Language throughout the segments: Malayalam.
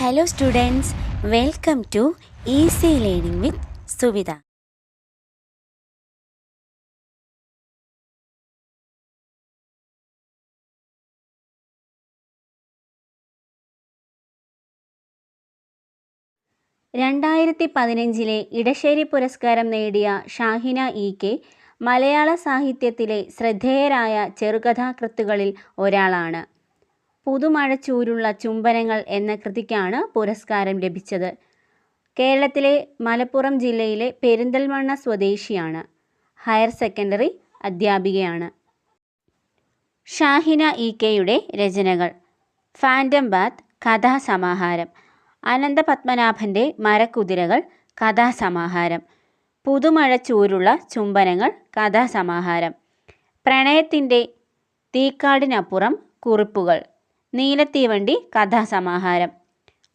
Hello students, welcome to Easy Learning with Suvida. രണ്ടായിരത്തി 15 ഇടശ്ശേരി പുരസ്കാരം നേടിയ ഷാഹിന ഇ.കെ. മലയാള സാഹിത്യത്തിലെ ശ്രദ്ധേയരായ ചെറുകഥാകൃത്തുക്കളിൽ ഒരാളാണ്. പുതുമഴച്ചൂരുള്ള ചുംബനങ്ങൾ എന്ന കൃതിക്കാണ് പുരസ്കാരം ലഭിച്ചത്. കേരളത്തിലെ മലപ്പുറം ജില്ലയിലെ പെരിന്തൽമണ്ണ സ്വദേശിയാണ്. ഹയർ സെക്കൻഡറി അധ്യാപികയാണ്. ഷാഹിന ഇ.കെയുടെ രചനകൾ: ഫാൻറ്റം ബാത്ത് കഥാസമാഹാരം, അനന്തപത്മനാഭൻ്റെ മരക്കുതിരകൾ കഥാസമാഹാരം, പുതുമഴച്ചൂരുള്ള ചുംബനങ്ങൾ കഥാസമാഹാരം, പ്രണയത്തിൻ്റെ തീക്കാടിനപ്പുറം കുറിപ്പുകൾ, നീലത്തീവണ്ടി കഥാസമാഹാരം,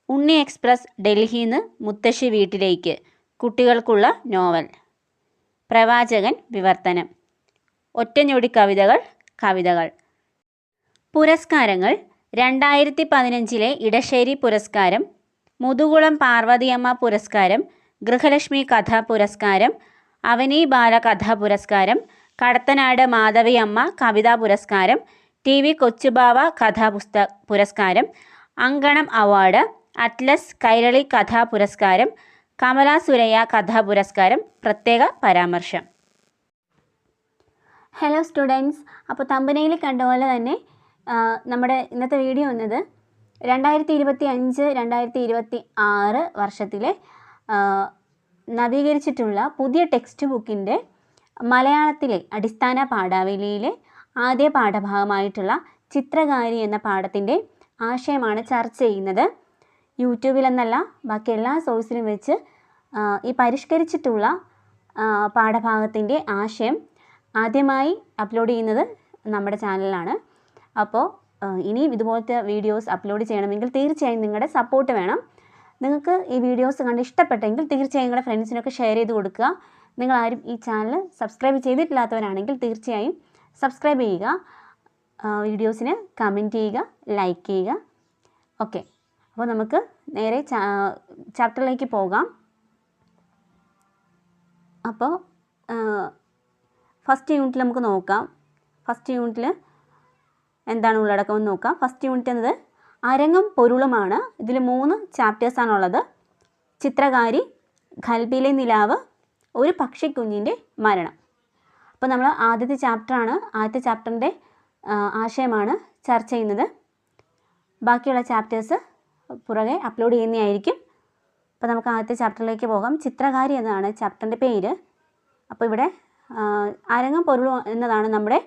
ഉണ്ണി എക്സ്പ്രസ് ഡൽഹിന്ന് മുത്തശ്ശി വീട്ടിലേക്ക് കുട്ടികൾക്കുള്ള നോവൽ, പ്രവാചകൻ വിവർത്തനം, ഒറ്റഞ്ഞൊടി കവിതകൾ. പുരസ്കാരങ്ങൾ: 2015 ഇടശ്ശേരി പുരസ്കാരം, മുതുകുളം പാർവതിയമ്മ പുരസ്കാരം, ഗൃഹലക്ഷ്മി കഥാ പുരസ്കാരം, അവനി ബാല കഥാ പുരസ്കാരം, കടത്തനാട് മാധവിയമ്മ കവിതാ പുരസ്കാരം, ടി.വി. കൊച്ചുബാവ കഥാ പുരസ്കാരം, അങ്കണം അവാർഡ്, അറ്റ്ലസ് കൈരളി കഥാ പുരസ്കാരം, കമല സുരയ്യ കഥാ പുരസ്കാരം, പ്രത്യേക പരാമർശം. ഹലോ സ്റ്റുഡൻസ്, അപ്പോൾ തമ്പനയിൽ കണ്ട പോലെ തന്നെ നമ്മുടെ ഇന്നത്തെ വീഡിയോ എന്നത് 2025-2026 വർഷത്തിലെ നവീകരിച്ചിട്ടുള്ള പുതിയ ടെക്സ്റ്റ് ബുക്കിൻ്റെ മലയാളത്തിലെ അടിസ്ഥാന പാഠാവലിയിലെ ആദ്യ പാഠഭാഗമായിട്ടുള്ള ചിത്രകാരി എന്ന പാഠത്തിൻ്റെ ആശയമാണ് ചർച്ച ചെയ്യുന്നത്. യൂട്യൂബിലെന്നല്ല ബാക്കി എല്ലാ സോഴ്സിലും വെച്ച് ഈ പരിഷ്കരിച്ചിട്ടുള്ള പാഠഭാഗത്തിൻ്റെ ആശയം ആദ്യമായി അപ്ലോഡ് ചെയ്യുന്നത് നമ്മുടെ ചാനലിലാണ്. അപ്പോൾ ഇനിയും ഇതുപോലത്തെ വീഡിയോസ് അപ്ലോഡ് ചെയ്യണമെങ്കിൽ തീർച്ചയായും നിങ്ങളുടെ സപ്പോർട്ട് വേണം. നിങ്ങൾക്ക് ഈ വീഡിയോസ് കണ്ട് ഇഷ്ടപ്പെട്ടെങ്കിൽ തീർച്ചയായും നിങ്ങളുടെ ഫ്രണ്ട്സിനൊക്കെ ഷെയർ ചെയ്ത് കൊടുക്കുക. നിങ്ങളാരും ഈ ചാനൽ സബ്സ്ക്രൈബ് ചെയ്തിട്ടില്ലാത്തവരാണെങ്കിൽ തീർച്ചയായും സബ്സ്ക്രൈബ് ചെയ്യുക, വീഡിയോസിന് കമൻറ്റ് ചെയ്യുക, ലൈക്ക് ചെയ്യുക. ഓക്കെ, അപ്പോൾ നമുക്ക് നേരെ ചാപ്റ്ററിലേക്ക് പോകാം. അപ്പോൾ ഫസ്റ്റ് യൂണിറ്റിൽ നമുക്ക് നോക്കാം. ഫസ്റ്റ് യൂണിറ്റിൽ എന്താണ് ഉള്ളടക്കമെന്ന് നോക്കാം. ഫസ്റ്റ് യൂണിറ്റ് എന്നത് അരങ്ങും പൊരുളുമാണ്. ഇതിൽ 3 ചാപ്റ്റേഴ്സാണുള്ളത്. ചിത്രകാരി, ഖൽബിലെ നിലാവ്, ഒരു പക്ഷിക്കുഞ്ഞിൻ്റെ മരണം. അപ്പോൾ നമ്മൾ ആദ്യത്തെ ചാപ്റ്ററിൻ്റെ ആശയമാണ് ചർച്ച ചെയ്യുന്നത്. ബാക്കിയുള്ള ചാപ്റ്റേഴ്സ് പുറകെ അപ്ലോഡ് ചെയ്യുന്നതായിരിക്കും. അപ്പോൾ നമുക്ക് ആദ്യത്തെ ചാപ്റ്ററിലേക്ക് പോകാം. ചിത്രകാരി എന്നതാണ് ചാപ്റ്ററിൻ്റെ പേര്. അപ്പോൾ ഇവിടെ അരങ്ങും പൊരുളും എന്നതാണ് നമ്മുടെ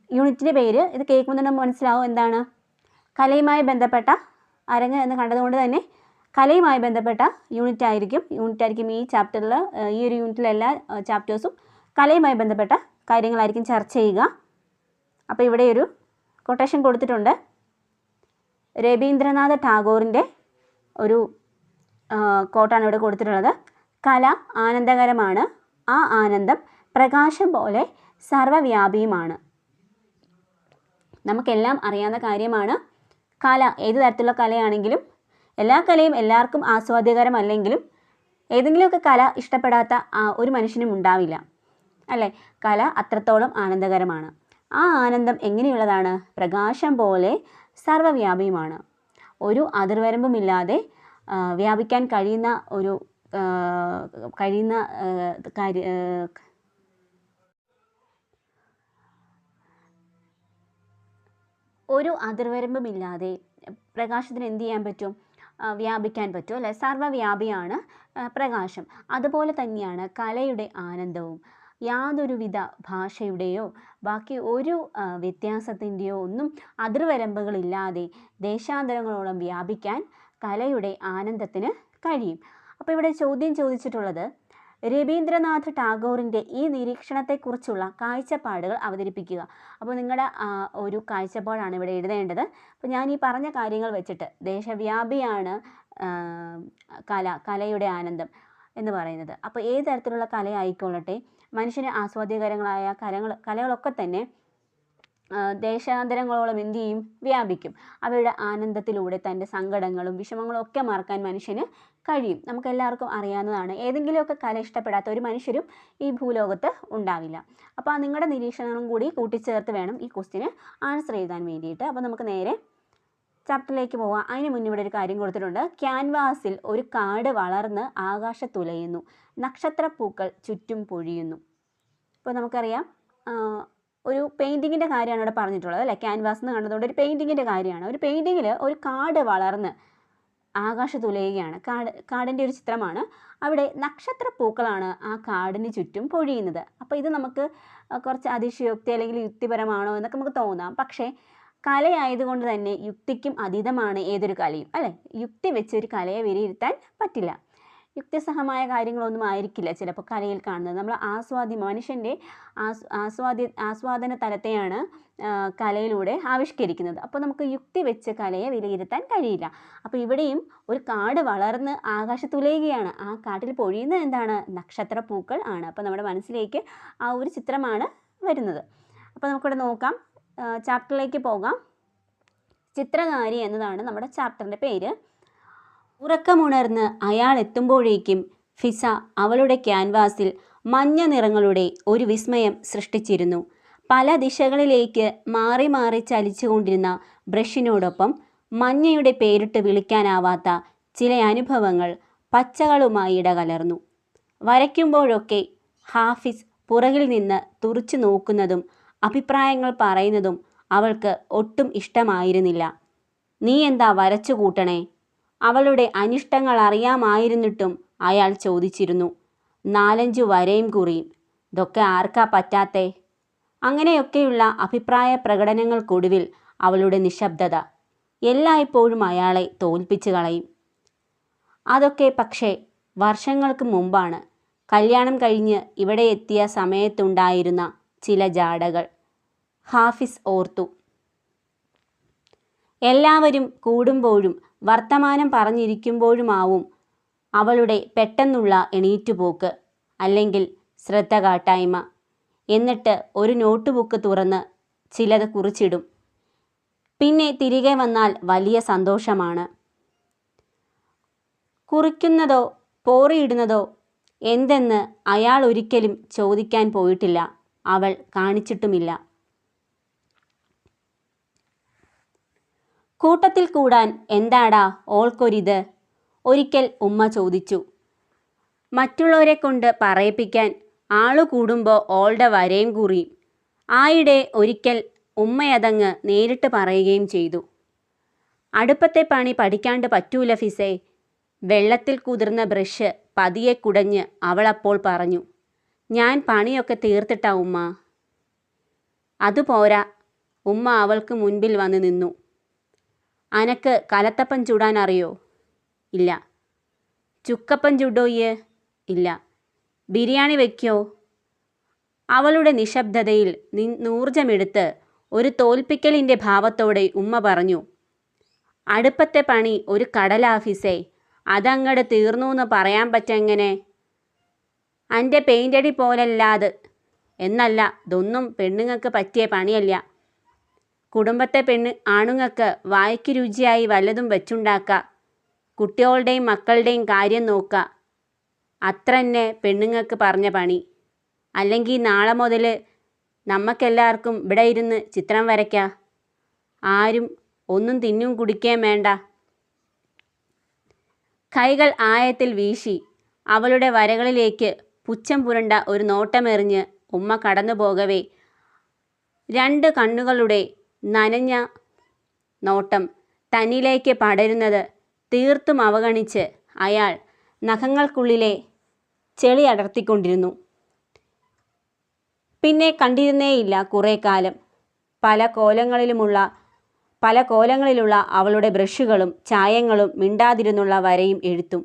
യൂണിറ്റിൻ്റെ പേര്. ഇത് കേൾക്കുമ്പോൾ തന്നെ മനസ്സിലാവും എന്താണ് കലയുമായി ബന്ധപ്പെട്ട, അരങ്ങ് എന്ന് കണ്ടതുകൊണ്ട് തന്നെ കലയുമായി ബന്ധപ്പെട്ട യൂണിറ്റ് ആയിരിക്കും ഈ ചാപ്റ്ററിൽ. ഈ ഒരു യൂണിറ്റിലെ എല്ലാ ചാപ്റ്റേഴ്സും കലയുമായി ബന്ധപ്പെട്ട കാര്യങ്ങളായിരിക്കും ചർച്ച ചെയ്യുക. അപ്പോൾ ഇവിടെ ഒരു കൊട്ടേഷൻ കൊടുത്തിട്ടുണ്ട്. രവീന്ദ്രനാഥ ടാഗോറിൻ്റെ ഒരു കോട്ടാണ് ഇവിടെ കൊടുത്തിട്ടുള്ളത്. കല ആനന്ദകരമാണ്, ആ ആനന്ദം പ്രകാശം പോലെ സർവ്വവ്യാപിയുമാണ്. നമുക്കെല്ലാം അറിയാവുന്ന കാര്യമാണ്. കല ഏത് തരത്തിലുള്ള കലയാണെങ്കിലും, എല്ലാ കലയും എല്ലാവർക്കും ആസ്വാദ്യകരമല്ലെങ്കിലും ഏതെങ്കിലുമൊക്കെ കല ഇഷ്ടപ്പെടാത്ത ഒരു മനുഷ്യനും ഉണ്ടാവില്ല, അല്ലേ? കല അത്രത്തോളം ആനന്ദകരമാണ്. ആ ആനന്ദം എങ്ങനെയുള്ളതാണ്? പ്രകാശം പോലെ സർവ്വവ്യാപിയുമാണ്. ഒരു അതിർവരമ്പുമില്ലാതെ വ്യാപിക്കാൻ കഴിയുന്ന ഒരു അതിർവരമ്പുമില്ലാതെ പ്രകാശത്തിന് എന്ത് ചെയ്യാൻ പറ്റും? വ്യാപിക്കാൻ പറ്റും, അല്ലേ? സർവ്വവ്യാപിയാണ് പ്രകാശം. അതുപോലെ തന്നെയാണ് കലയുടെ ആനന്ദവും. യാതൊരുവിധ ഭാഷയുടെയോ ബാക്കി ഒരു വ്യത്യാസത്തിൻ്റെയോ ഒന്നും അതിർവരമ്പുകളില്ലാതെ ദേശാന്തരങ്ങളോളം വ്യാപിക്കാൻ കലയുടെ ആനന്ദത്തിന് കഴിയും. അപ്പോൾ ഇവിടെ ചോദ്യം ചോദിച്ചിട്ടുള്ളത് രവീന്ദ്രനാഥ ടാഗോറിൻ്റെ ഈ നിരീക്ഷണത്തെക്കുറിച്ചുള്ള കാഴ്ചപ്പാടുകൾ അവതരിപ്പിക്കുക. അപ്പോൾ നിങ്ങളുടെ ഒരു കാഴ്ചപ്പാടാണ് ഇവിടെ എഴുതേണ്ടത്. അപ്പോൾ ഞാൻ ഈ പറഞ്ഞ കാര്യങ്ങൾ വെച്ചിട്ട് ദേശവ്യാപിയാണ് കലയുടെ ആനന്ദം എന്ന് പറയുന്നത്. അപ്പോൾ ഏത് തരത്തിലുള്ള കലയായിക്കൊള്ളട്ടെ, മനുഷ്യന് ആസ്വാദ്യകരങ്ങളായ കലകളൊക്കെ തന്നെ ദേശാന്തരങ്ങളോളം എന്തു ചെയ്യും, വ്യാപിക്കും. അവയുടെ ആനന്ദത്തിലൂടെ തൻ്റെ സങ്കടങ്ങളും വിഷമങ്ങളും ഒക്കെ മറക്കാൻ മനുഷ്യന് കഴിയും. നമുക്കെല്ലാവർക്കും അറിയാവുന്നതാണ്. ഏതെങ്കിലുമൊക്കെ കല ഇഷ്ടപ്പെടാത്ത ഒരു മനുഷ്യരും ഈ ഭൂലോകത്ത് ഉണ്ടാവില്ല. അപ്പോൾ നിങ്ങളുടെ നിരീക്ഷണങ്ങളും കൂടി കൂട്ടിച്ചേർത്ത് വേണം ഈ ക്വസ്റ്റിന് ആൻസർ എഴുതാൻ വേണ്ടിയിട്ട്. അപ്പോൾ നമുക്ക് നേരെ ചാപ്റ്ററിലേക്ക് പോവാം. അതിന് മുന്നേ ഇവിടെ ഒരു കാര്യം കൊടുത്തിട്ടുണ്ട്. ക്യാൻവാസിൽ ഒരു കാട് വളർന്ന് ആകാശത്തുലയുന്നു, നക്ഷത്രപ്പൂക്കൾ ചുറ്റും പൊഴിയുന്നു. ഇപ്പോൾ നമുക്കറിയാം ഒരു പെയിൻറ്റിങ്ങിൻ്റെ കാര്യമാണ് ഇവിടെ പറഞ്ഞിട്ടുള്ളത് അല്ലേ. ക്യാൻവാസ് എന്ന് കണ്ടതുകൊണ്ട് ഒരു പെയിൻറ്റിങ്ങിൻ്റെ കാര്യമാണ്. ഒരു പെയിൻറ്റിങ്ങിൽ ഒരു കാട് വളർന്ന് ആകാശത്തുലയുകയാണ്. കാടിൻ്റെ ഒരു ചിത്രമാണ്. അവിടെ നക്ഷത്രപ്പൂക്കളാണ് ആ കാടിന് ചുറ്റും പൊഴിയുന്നത്. അപ്പോൾ ഇത് നമുക്ക് കുറച്ച് അതിശയോക്തി അല്ലെങ്കിൽ യുക്തിപരമാണോ എന്നൊക്കെ നമുക്ക് തോന്നാം. പക്ഷേ കലയായതുകൊണ്ട് തന്നെ യുക്തിക്കും അതീതമാണ് ഏതൊരു കലയും അല്ലേ. യുക്തി വെച്ച് ഒരു കലയെ വിലയിരുത്താൻ പറ്റില്ല. യുക്തിസഹമായ കാര്യങ്ങളൊന്നും ആയിരിക്കില്ല ചിലപ്പോൾ കലയിൽ കാണുന്നത്. നമ്മൾ മനുഷ്യൻ്റെ ആസ്വാദന തലത്തെയാണ് കലയിലൂടെ ആവിഷ്കരിക്കുന്നത്. അപ്പോൾ നമുക്ക് യുക്തി വെച്ച് കലയെ വിലയിരുത്താൻ കഴിയില്ല. അപ്പോൾ ഇവിടെയും ഒരു കാട് വളർന്ന് ആകാശത്തുലയുകയാണ്. ആ കാട്ടിൽ പൊഴിയുന്നത് എന്താണ്? നക്ഷത്രപ്പൂക്കൾ ആണ്. അപ്പോൾ നമ്മുടെ മനസ്സിലേക്ക് ആ ഒരു ചിത്രമാണ് വരുന്നത്. അപ്പോൾ നമുക്കിവിടെ നോക്കാം, ചാപ്റ്ററിലേക്ക് പോകാം. ചിത്രകാരി എന്നതാണ് നമ്മുടെ ചാപ്റ്ററിൻ്റെ പേര്. ഉറക്കമുണർന്ന് അയാൾ എത്തുമ്പോഴേക്കും ഫിസ അവളുടെ ക്യാൻവാസിൽ മഞ്ഞ നിറങ്ങളുടെ ഒരു വിസ്മയം സൃഷ്ടിച്ചിരുന്നു. പല ദിശകളിലേക്ക് മാറി മാറി ചലിച്ചുകൊണ്ടിരുന്ന ബ്രഷിനോടൊപ്പം മഞ്ഞയുടെ പേരിട്ട് വിളിക്കാനാവാത്ത ചില അനുഭവങ്ങൾ പച്ചകളുമായി ഇടകലർന്നു. വരയ്ക്കുമ്പോഴൊക്കെ ഹാഫിസ് പുറകിൽ നിന്ന് തുറിച്ചു നോക്കുന്നതും അഭിപ്രായങ്ങൾ പറയുന്നതും അവൾക്ക് ഒട്ടും ഇഷ്ടമായിരുന്നില്ല. നീ എന്താ വരച്ചു കൂട്ടണേ? അവളുടെ അനിഷ്ടങ്ങൾ അറിയാമായിരുന്നിട്ടും അയാൾ ചോദിച്ചിരുന്നു. 4-5 വരയും കുറിയും, ഇതൊക്കെ ആർക്കാ പറ്റാത്തേ? അങ്ങനെയൊക്കെയുള്ള അഭിപ്രായ പ്രകടനങ്ങൾക്കൊടുവിൽ അവളുടെ നിശബ്ദത എല്ലായ്പ്പോഴും അയാളെ തോൽപ്പിച്ചു കളയും. അതൊക്കെ പക്ഷേ വർഷങ്ങൾക്ക് മുമ്പാണ്. കല്യാണം കഴിഞ്ഞ് ഇവിടെ എത്തിയ സമയത്തുണ്ടായിരുന്ന ചില ജാടകൾ ഹാഫിസ് ഓർത്തു. എല്ലാവരും കൂടുമ്പോഴും വർത്തമാനം പറഞ്ഞിരിക്കുമ്പോഴുമാവും അവളുടെ പെട്ടെന്നുള്ള എണീറ്റുപോക്ക് അല്ലെങ്കിൽ ശ്രദ്ധ കാട്ടായ്മ. എന്നിട്ട് ഒരു നോട്ട് ബുക്ക് തുറന്ന് ചിലത് കുറിച്ചിടും. പിന്നെ തിരികെ വന്നാൽ വലിയ സന്തോഷമാണ്. കുറിക്കുന്നതോ പോറിയിടുന്നതോ എന്തെന്ന് അയാൾ ഒരിക്കലും ചോദിക്കാൻ പോയിട്ടില്ല. അവൾ കാണിച്ചിട്ടുമില്ല. കൂട്ടത്തിൽ കൂടാൻ എന്താടാ ഓൾക്കൊരിത്? ഒരിക്കൽ ഉമ്മ ചോദിച്ചു. മറ്റുള്ളവരെ കൊണ്ട് പറയിപ്പിക്കാൻ ആളു കൂടുമ്പോൾ ഓളുടെ വരയും കുറിയും. ആയിടെ ഒരിക്കൽ ഉമ്മയതങ്ങ് നേരിട്ട് പറയുകയും ചെയ്തു. അടുപ്പത്തെ പണി പഠിക്കാണ്ട് പറ്റൂല ഫിസേ. വെള്ളത്തിൽ കുതിർന്ന ബ്രഷ് പതിയെ കുടഞ്ഞ് അവളപ്പോൾ പറഞ്ഞു. ഞാൻ പണിയൊക്കെ തീർത്തിട്ടാ ഉമ്മ. അതുപോരാ. ഉമ്മ അവൾക്ക് മുൻപിൽ വന്ന് നിന്നു. അനക്ക് കലത്തപ്പം ചുടാൻ അറിയോ? ഇല്ല. ചുക്കപ്പം ചുടോയ്യ്? ഇല്ല. ബിരിയാണി വയ്ക്കോ? അവളുടെ നിശബ്ദതയിൽ ഊർജമെടുത്ത് ഒരു തോൽപ്പിക്കലിൻ്റെ ഭാവത്തോടെ ഉമ്മ പറഞ്ഞു. അടുപ്പത്തെ പണി ഒരു കടലാഫീസേ. അതങ്ങട് തീർന്നൂന്ന് പറയാൻ പറ്റെങ്ങനെ? അൻ്റെ പെയിൻ്റടി പോലല്ലാത്. എന്നല്ല, ഇതൊന്നും പെണ്ണുങ്ങൾക്ക് പറ്റിയ പണിയല്ല. കുടുംബത്തെ ആണുങ്ങൾക്ക് വായ്ക്ക് രുചിയായി വല്ലതും വെച്ചുണ്ടാക്കുക, കുട്ടികളുടെയും മക്കളുടെയും കാര്യം നോക്കുക, അത്രന്നെ പെണ്ണുങ്ങൾക്ക് പറഞ്ഞ പണി. അല്ലെങ്കിൽ നാളെ മുതൽ നമുക്കെല്ലാവർക്കും ഇവിടെ ഇരുന്ന് ചിത്രം വരയ്ക്കാം. ആരും ഒന്നും തിന്നും കുടിക്കുകയും വേണ്ട. കൈകൾ ആയത്തിൽ വീശി അവളുടെ വരകളിലേക്ക് പുച്ഛം പുരണ്ട ഒരു നോട്ടമെറിഞ്ഞ് ഉമ്മ കടന്നു പോകവേ 2 കണ്ണുകളുടെ നനഞ്ഞ നോട്ടം തന്നിലേക്ക് പടരുന്നത് തീർത്തും അവഗണിച്ച് അയാൾ നഖങ്ങൾക്കുള്ളിലെ ചെളി അടർത്തിക്കൊണ്ടിരുന്നു. പിന്നെ കണ്ടിരുന്നേയില്ല കുറേ കാലം. പല കോലങ്ങളിലുള്ള അവളുടെ ബ്രഷുകളും ചായങ്ങളും മിണ്ടാതിരുന്നുള്ള വരയും എഴുത്തും.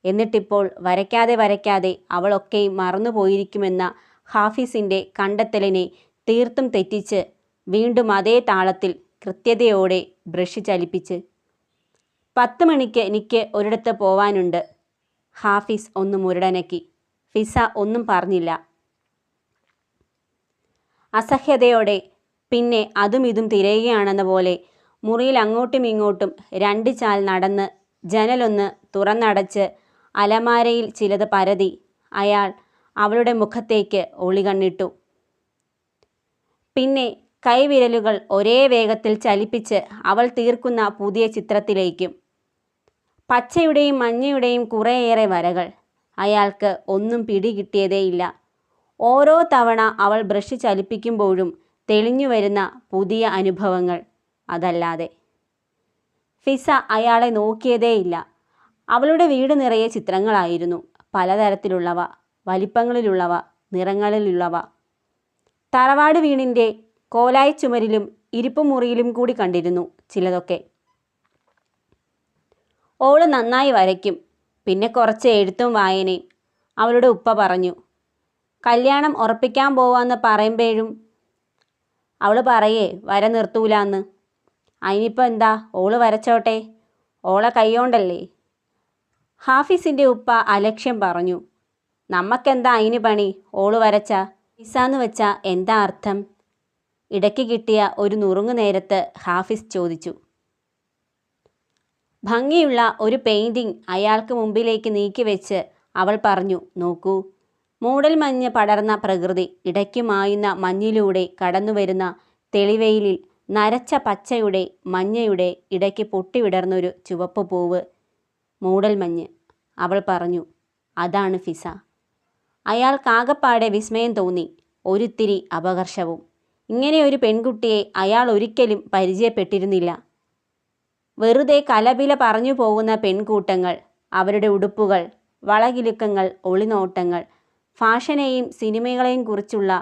എന്നിട്ടിപ്പോൾ വരയ്ക്കാതെ അവളൊക്കെയും മറന്നുപോയിരിക്കുമെന്ന ഹാഫിസിൻ്റെ കണ്ടെത്തലിനെ തീർത്തും തെറ്റിച്ച് വീണ്ടും അതേ താളത്തിൽ കൃത്യതയോടെ ബ്രഷ് ചലിപ്പിച്ച്. 10 മണിക്ക് എനിക്ക് ഒരിടത്ത് പോവാനുണ്ട്. ഹാഫിസ് ഒന്ന് മുരടനക്കി. ഫിസ ഒന്നും പറഞ്ഞില്ല. അസഹ്യതയോടെ പിന്നെ അതും ഇതും തിരയുകയാണെന്ന പോലെ മുറിയിൽ അങ്ങോട്ടും ഇങ്ങോട്ടും 2 ചാൽ നടന്ന് ജനലൊന്ന് തുറന്നടച്ച് അലമാരയിൽ ചിലത് പരതി അയാൾ അവളുടെ മുഖത്തേക്ക് ഒളികണ്ണിട്ടു. പിന്നെ കൈവിരലുകൾ ഒരേ വേഗത്തിൽ ചലിപ്പിച്ച് അവൾ തീർക്കുന്ന പുതിയ ചിത്രത്തിലേക്കും. പച്ചയുടെയും മഞ്ഞയുടെയും കുറേയേറെ വരകൾ. അയാൾക്ക് ഒന്നും പിടികിട്ടിയതേയില്ല. ഓരോ തവണ അവൾ ബ്രഷ് ചലിപ്പിക്കുമ്പോഴും തെളിഞ്ഞു വരുന്ന പുതിയ അനുഭവങ്ങൾ. അതല്ലാതെ ഫിസ അയാളെ നോക്കിയതേയില്ല. അവളുടെ വീട് നിറയെ ചിത്രങ്ങളായിരുന്നു. പലതരത്തിലുള്ളവ, വലിപ്പങ്ങളിലുള്ളവ, നിറങ്ങളിലുള്ളവ. തറവാട് വീടിൻ്റെ കോലായി ചുമരിലും ഇരിപ്പുമുറിയിലും കൂടി കണ്ടിരുന്നു ചിലതൊക്കെ. ഓള് നന്നായി വരയ്ക്കും, പിന്നെ കുറച്ച് എഴുത്തും വായനയും. അവളുടെ ഉപ്പ പറഞ്ഞു. കല്യാണം ഉറപ്പിക്കാൻ പോവാന്ന് പറയുമ്പോഴും അവൾ പറയേ വര നിർത്തൂലാന്ന്. അതിനിപ്പോൾ എന്താ, ഓള് വരച്ചോട്ടെ, ഓളെ കൈയോണ്ടല്ലേ. ഹാഫിസിൻ്റെ ഉപ്പ അലക്ഷ്യം പറഞ്ഞു. നമ്മക്കെന്താ അതിന് പണി, ഓള് വരച്ച. ഫിസാന്ന് വെച്ചാൽ എന്താ അർത്ഥം? ഇടയ്ക്ക് കിട്ടിയ ഒരു നുറുങ്ങു നേരത്ത് ഹാഫിസ് ചോദിച്ചു. ഭംഗിയുള്ള ഒരു പെയിൻറ്റിങ് അയാൾക്ക് മുമ്പിലേക്ക് നീക്കിവെച്ച് അവൾ പറഞ്ഞു. നോക്കൂ, മൂടൽ മഞ്ഞ് പടർന്ന പ്രകൃതി, ഇടയ്ക്ക് മായുന്ന മഞ്ഞിലൂടെ കടന്നുവരുന്ന തെളിവെയിലിൽ നരച്ച പച്ചയുടെ മഞ്ഞയുടെ ഇടയ്ക്ക് പൊട്ടിവിടർന്നൊരു ചുവപ്പ് പൂവ്. മൂടൽ മഞ്ഞ്, അവൾ പറഞ്ഞു. അതാണ് ഫിസ. അയാൾക്കാകപ്പാടെ വിസ്മയം തോന്നി, ഒരിത്തിരി അപകർഷവും. ഇങ്ങനെയൊരു പെൺകുട്ടിയെ അയാൾ ഒരിക്കലും പരിചയപ്പെട്ടിരുന്നില്ല. വെറുതെ കലപില പറഞ്ഞു പോകുന്ന പെൺകൂട്ടങ്ങൾ, അവരുടെ ഉടുപ്പുകൾ, വളകിലുക്കങ്ങൾ, ഒളിനോട്ടങ്ങൾ, ഫാഷനെയും സിനിമകളെയും കുറിച്ചുള്ള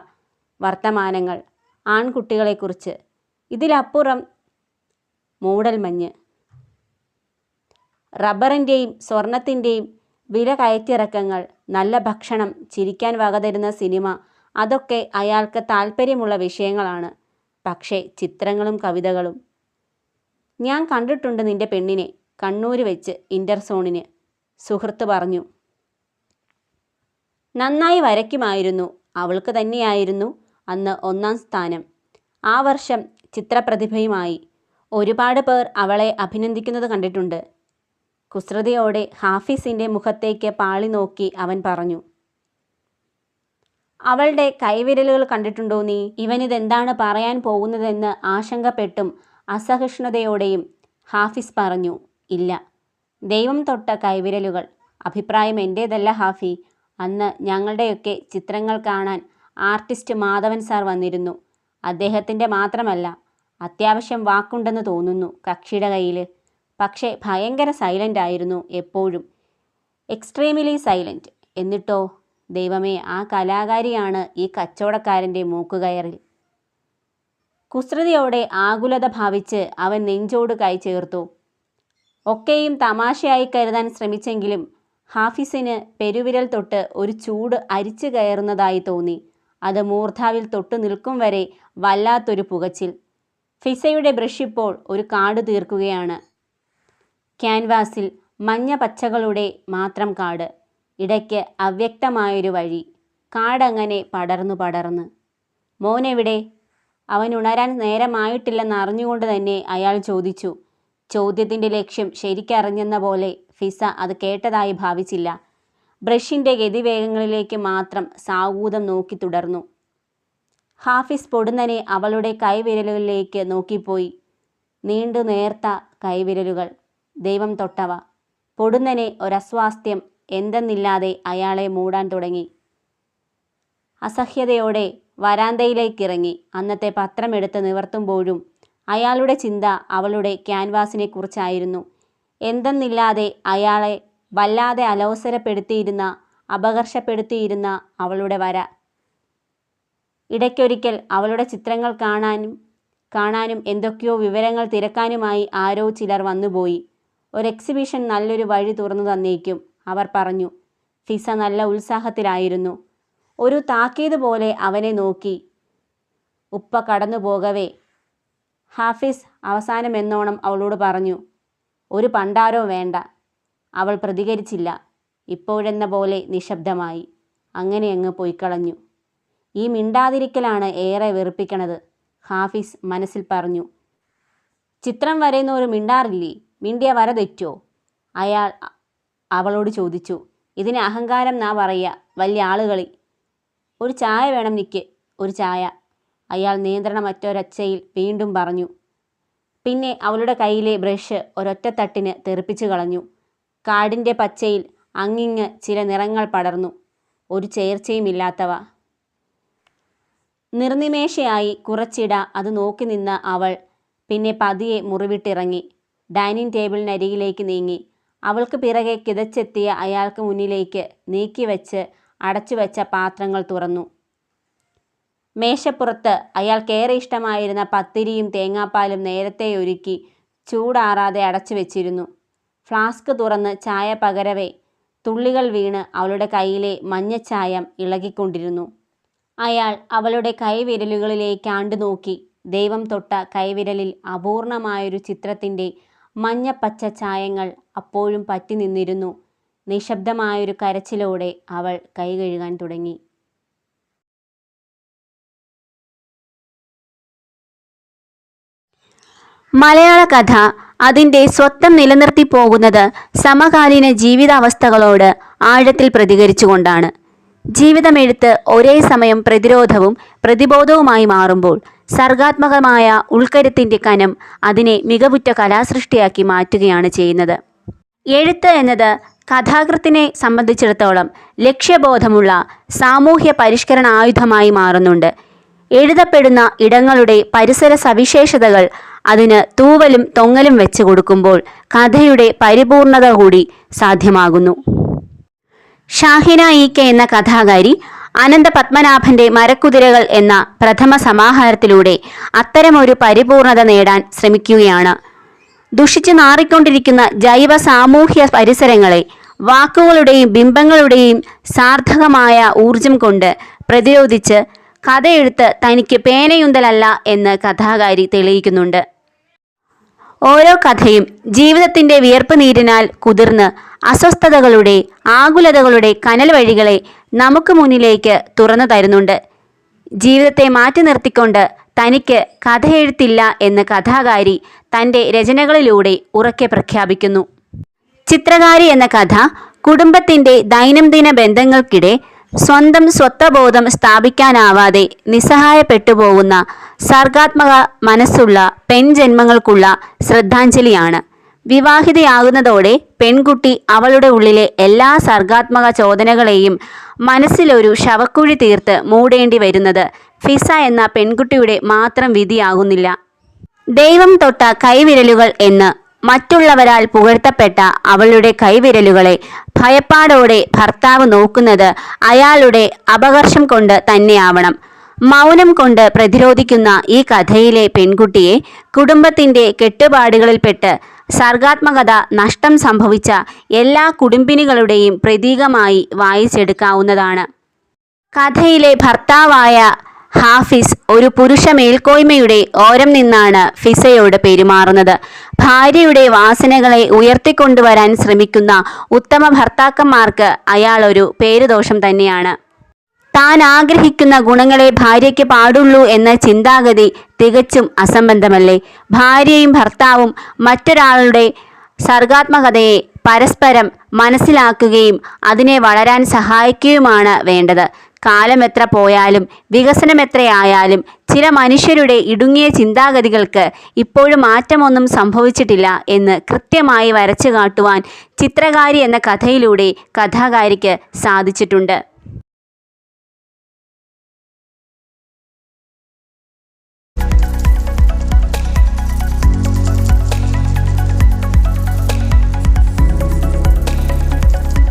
വർത്തമാനങ്ങൾ, ആൺകുട്ടികളെക്കുറിച്ച്. ഇതിലപ്പുറം മൂടൽമഞ്ഞ്. റബ്ബറിൻ്റെയും സ്വർണത്തിൻ്റെയും വില കയറ്റിറക്കങ്ങൾ, നല്ല ഭക്ഷണം, ചിരിക്കാൻ വകതരുന്ന സിനിമ, അതൊക്കെ അയാൾക്ക് താല്പര്യമുള്ള വിഷയങ്ങളാണ്. പക്ഷേ ചിത്രങ്ങളും കവിതകളും. ഞാൻ കണ്ടിട്ടുണ്ട് നിന്റെ പെണ്ണിനെ, കണ്ണൂർ വെച്ച് ഇൻ്റർസോണിന്, സുഹൃത്ത് പറഞ്ഞു. നന്നായി വരയ്ക്കുമായിരുന്നു. അവൾക്ക് തന്നെയായിരുന്നു അന്ന് 1ാം സ്ഥാനം. ആ വർഷം ചിത്രപ്രതിഭയുമായി. ഒരുപാട് പേർ അവളെ അഭിനന്ദിക്കുന്നത് കണ്ടിട്ടുണ്ട്. കുസൃതിയോടെ ഹാഫിസിൻ്റെ മുഖത്തേക്ക് പാളി നോക്കി അവൻ പറഞ്ഞു. അവളുടെ കൈവിരലുകൾ കണ്ടിട്ടുണ്ടോ നീ? ഇവനിതെന്താണ് പറയാൻ പോകുന്നതെന്ന് ആശങ്കപ്പെട്ടും അസഹിഷ്ണുതയോടെയും ഹാഫിസ് പറഞ്ഞു. ഇല്ല. ദൈവം തൊട്ട കൈവിരലുകൾ. അഭിപ്രായം എൻ്റേതല്ല ഹാഫി. അന്ന് ഞങ്ങളുടെയൊക്കെ ചിത്രങ്ങൾ കാണാൻ ആർട്ടിസ്റ്റ് മാധവൻ സാർ വന്നിരുന്നു. അദ്ദേഹത്തിൻ്റെ മാത്രമല്ല, അത്യാവശ്യം വാക്കുണ്ടെന്ന് തോന്നുന്നു കക്ഷിയുടെ കയ്യിൽ. പക്ഷേ ഭയങ്കര സൈലൻ്റ് ആയിരുന്നു എപ്പോഴും, എക്സ്ട്രീമിലി സൈലൻ്റ്. എന്നിട്ടോ ദൈവമേ, ആ കലാകാരിയാണ് ഈ കച്ചവടക്കാരൻ്റെ മൂക്കുകയറിൽ. കുസൃതിയോടെ ആകുലത ഭാവിച്ച് അവൻ നെഞ്ചോട് കൈ ചേർത്തു. ഒക്കെയും തമാശയായി കരുതാൻ ശ്രമിച്ചെങ്കിലും ഹാഫിസിന് പെരുവിരൽ തൊട്ട് ഒരു ചൂട് അരിച്ചു കയറുന്നതായി തോന്നി. അത് മൂർധാവിൽ തൊട്ടു നിൽക്കും വരെ വല്ലാത്തൊരു പുകച്ചിൽ. ഫിസയുടെ ബ്രഷ് ഇപ്പോൾ ഒരു കാട് തീർക്കുകയാണ്. ക്യാൻവാസിൽ മഞ്ഞ പച്ചകളുടെ മാത്രം കാട്. ഇടയ്ക്ക് അവ്യക്തമായൊരു വഴി. കാടങ്ങനെ പടർന്ന്. മോനെവിടെ? അവൻ ഉണരാൻ നേരമായിട്ടില്ലെന്ന് അറിഞ്ഞുകൊണ്ട് തന്നെ അയാൾ ചോദിച്ചു. ചോദ്യത്തിൻ്റെ ലക്ഷ്യം ശരിക്കറിഞ്ഞെന്ന പോലെ ഫിസ അത് കേട്ടതായി ഭാവിച്ചില്ല. ബ്രഷിൻ്റെ ഗതിവേഗങ്ങളിലേക്ക് മാത്രം സാവൂതം നോക്കി തുടർന്നു. ഹാഫിസ് പൊടുന്നനെ അവളുടെ കൈവിരലുകളിലേക്ക് നോക്കിപ്പോയി. നീണ്ടു നേർത്ത കൈവിരലുകൾ, ദൈവം തൊട്ടവ. പൊടുന്നനെ ഒരസ്വാസ്ഥ്യം എന്തെന്നില്ലാതെ അയാളെ മൂടാൻ തുടങ്ങി. അസഹ്യതയോടെ വരാന്തയിലേക്കിറങ്ങി. അന്നത്തെ പത്രം എടുത്ത് നിവർത്തുമ്പോഴും അയാളുടെ ചിന്ത അവളുടെ ക്യാൻവാസിനെ കുറിച്ചായിരുന്നു. എന്തെന്നില്ലാതെ അയാളെ വല്ലാതെ അലോസരപ്പെടുത്തിയിരുന്ന, അപകർഷപ്പെടുത്തിയിരുന്ന അവളുടെ വര. ഇടയ്ക്കൊരിക്കൽ അവളുടെ ചിത്രങ്ങൾ കാണാനും എന്തൊക്കെയോ വിവരങ്ങൾ തിരക്കാനുമായി ആരോ ചിലർ വന്നുപോയി. ഒരു എക്സിബിഷൻ നല്ലൊരു വഴി തുറന്നു തന്നേക്കും, അവർ പറഞ്ഞു. ഫിസ നല്ല ഉത്സാഹത്തിലായിരുന്നു. ഒരു താക്കീത് പോലെ അവനെ നോക്കി. ഉപ്പ കടന്നു പോകവേ ഹാഫിസ് അവസാനമെന്നോണം അവളോട് പറഞ്ഞു. ഒരു പണ്ടാരോ വേണ്ട. അവൾ പ്രതികരിച്ചില്ല. ഇപ്പോഴെന്ന പോലെ നിശബ്ദമായി. അങ്ങനെ അങ്ങ് പൊയ്ക്കളഞ്ഞു. ഈ മിണ്ടാതിരിക്കലാണ് ഏറെ വെറുപ്പിക്കണത്. ഹാഫിസ് മനസ്സിൽ പറഞ്ഞു. ചിത്രം വരയുന്നവർ മിണ്ടാറില്ലേ? മിണ്ടിയ വര തെറ്റോ? അയാൾ അവളോട് ചോദിച്ചു. ഇതിന് അഹങ്കാരം എന്നാ പറയുക, വലിയ ആളുകളി. ഒരു ചായ വേണം നിക്ക്, ഒരു ചായ, അയാൾ നിയന്ത്രണമറ്റൊരച്ചയിൽ വീണ്ടും പറഞ്ഞു. പിന്നെ അവളുടെ കയ്യിലെ ബ്രഷ് ഒരൊറ്റത്തട്ടിന് തെറിപ്പിച്ചു കളഞ്ഞു. കാടിൻ്റെ പച്ചയിൽ അങ്ങിങ്ങ് ചില നിറങ്ങൾ പടർന്നു, ഒരു ചേർച്ചയുമില്ലാത്തവ. നിർനിമേഷയായി കുറച്ചിട അത് നോക്കി നിന്ന അവൾ പിന്നെ പതിയെ മുറിവിട്ടിറങ്ങി. ഡൈനിങ് ടേബിളിനരികിലേക്ക് നീങ്ങി. അവൾക്ക് പിറകെ കിതച്ചെത്തിയ അയാൾക്ക് മുന്നിലേക്ക് നീക്കിവെച്ച് അടച്ചുവെച്ച പാത്രങ്ങൾ തുറന്നു. മേശപ്പുറത്ത് അയാൾക്കേറെ ഇഷ്ടമായിരുന്ന പത്തിരിയും തേങ്ങാപ്പാലും നേരത്തെ ഒരുക്കി ചൂടാറാതെ അടച്ചു വെച്ചിരുന്നു. ഫ്ലാസ്ക് തുറന്ന് ചായ പകരവേ തുള്ളികൾ വീണ് അവളുടെ കയ്യിലെ മഞ്ഞച്ചായം ഇളകിക്കൊണ്ടിരുന്നു. അയാൾ അവളുടെ കൈവിരലുകളിലേക്കാണ്ടു നോക്കി. ദൈവം തൊട്ട കൈവിരലിൽ അപൂർണമായൊരു ചിത്രത്തിൻ്റെ മഞ്ഞപ്പച്ച ചായങ്ങൾ അപ്പോഴും പറ്റി നിന്നിരുന്നു. നിശബ്ദമായൊരു കരച്ചിലോടെ അവൾ കൈ കഴുകാൻ തുടങ്ങി. മലയാള കഥ അതിൻ്റെ സ്വത്വം നിലനിർത്തി പോകുന്നത് സമകാലീന ജീവിതാവസ്ഥകളോട് ആഴത്തിൽ പ്രതികരിച്ചുകൊണ്ടാണ്. ജീവിതമെഴുത്ത് ഒരേ സമയം പ്രതിരോധവും പ്രതിബോധവുമായി മാറുമ്പോൾ സർഗാത്മകമായ ഉൾക്കരുത്തിൻ്റെ കനം അതിനെ മികവുറ്റ കലാസൃഷ്ടിയാക്കി മാറ്റുകയാണ് ചെയ്യുന്നത്. എഴുത്ത് എന്നത് കഥാകൃത്തിനെ സംബന്ധിച്ചിടത്തോളം ലക്ഷ്യബോധമുള്ള സാമൂഹ്യ പരിഷ്കരണ ആയുധമായി മാറുന്നുണ്ട്. എഴുതപ്പെടുന്ന ഇടങ്ങളുടെ പരിസര സവിശേഷതകൾ അതിന് തൂവലും തൊങ്ങലും വെച്ച് കൊടുക്കുമ്പോൾ കഥയുടെ പരിപൂർണത കൂടി സാധ്യമാകുന്നു. ഷാഹിന ഇ.കെ. എന്ന കഥാകാരി അനന്ത പത്മനാഭന്റെ മരക്കുതിരകൾ എന്ന പ്രഥമ സമാഹാരത്തിലൂടെ അത്തരമൊരു പരിപൂർണത നേടാൻ ശ്രമിക്കുകയാണ്. ദുഷിച്ചു നാറിക്കൊണ്ടിരിക്കുന്ന ജൈവ സാമൂഹ്യ പരിസരങ്ങളെ വാക്കുകളുടെയും ബിംബങ്ങളുടെയും സാർത്ഥകമായ ഊർജം കൊണ്ട് പ്രതിരോധിച്ച് കഥയെഴുത്ത് തനിക്ക് പേനയുന്തലല്ല എന്ന് കഥാകാരി തെളിയിക്കുന്നുണ്ട്. ഓരോ കഥയും ജീവിതത്തിൻ്റെ വിയർപ്പ് നീരിനാൽ കുതിർന്ന് അസ്വസ്ഥതകളുടെ ആകുലതകളുടെ കനൽ വഴികളെ നമുക്ക് മുന്നിലേക്ക് തുറന്നു തരുന്നുണ്ട്. ജീവിതത്തെ മാറ്റി നിർത്തിക്കൊണ്ട് തനിക്ക് കഥയെഴുത്തില്ല എന്ന് കഥാകാരി തൻ്റെ രചനകളിലൂടെ ഉറക്കെ പ്രഖ്യാപിക്കുന്നു. ചിത്രകാരി എന്ന കഥ കുടുംബത്തിൻ്റെ ദൈനംദിന ബന്ധങ്ങൾക്കിടെ സ്വന്തം സ്വത്വബോധം സ്ഥാപിക്കാനാവാതെ നിസ്സഹായപ്പെട്ടുപോകുന്ന സർഗാത്മക മനസ്സുള്ള പെൺജന്മങ്ങൾക്കുള്ള ശ്രദ്ധാഞ്ജലിയാണ്. വിവാഹിതയാകുന്നതോടെ പെൺകുട്ടി അവളുടെ ഉള്ളിലെ എല്ലാ സർഗാത്മക ചോദനകളെയും മനസ്സിലൊരു ശവക്കുഴി തീർത്ത് മൂടേണ്ടി വരുന്നത് ഫിസ എന്ന പെൺകുട്ടിയുടെ മാത്രം വിധിയാകുന്നില്ല. ദൈവം തൊട്ട കൈവിരലുകൾ എന്ന് മറ്റുള്ളവരാൽ പുകഴ്ത്തപ്പെട്ട അവളുടെ കൈവിരലുകളെ ഭയപ്പാടോടെ ഭർത്താവ് നോക്കുന്നത് അയാളുടെ അപകർഷം കൊണ്ട് തന്നെയാവണം. മൗനം കൊണ്ട് പ്രതിരോധിക്കുന്ന ഈ കഥയിലെ പെൺകുട്ടിയെ കുടുംബത്തിൻ്റെ കെട്ടുപാടുകളിൽപ്പെട്ട് സർഗാത്മകത നഷ്ടം സംഭവിച്ച എല്ലാ കുടുംബിനികളുടെയും പ്രതീകമായി വായിച്ചെടുക്കാവുന്നതാണ്. കഥയിലെ ഭർത്താവായ ഹാഫിസ് ഒരു പുരുഷ മേൽക്കോയ്മയുടെ ഓരം നിന്നാണ് ഫിസയോട് പെരുമാറുന്നത്. ഭാര്യയുടെ വാസനകളെ ഉയർത്തിക്കൊണ്ടുവരാൻ ശ്രമിക്കുന്ന ഉത്തമ ഭർത്താക്കന്മാർക്ക് അയാളൊരു പേരുദോഷം തന്നെയാണ്. താൻ ആഗ്രഹിക്കുന്ന ഗുണങ്ങളെ ഭാര്യയ്ക്ക് പാടുള്ളൂ എന്ന ചിന്താഗതി തികച്ചും അസംബന്ധമല്ലേ? ഭാര്യയും ഭർത്താവും മറ്റൊരാളുടെ സർഗാത്മകതയെ പരസ്പരം മനസ്സിലാക്കുകയും അതിനെ വളരാൻ സഹായിക്കുകയുമാണ് വേണ്ടത്. കാലമെത്ര പോയാലും വികസനമെത്രയായാലും ചില മനുഷ്യരുടെ ഇടുങ്ങിയ ചിന്താഗതികൾക്ക് ഇപ്പോഴും മാറ്റമൊന്നും സംഭവിച്ചിട്ടില്ല എന്ന് കൃത്യമായി വരച്ചു കാട്ടുവാൻ ചിത്രകാരി എന്ന കഥയിലൂടെ കഥാകാരിക്ക് സാധിച്ചിട്ടുണ്ട്.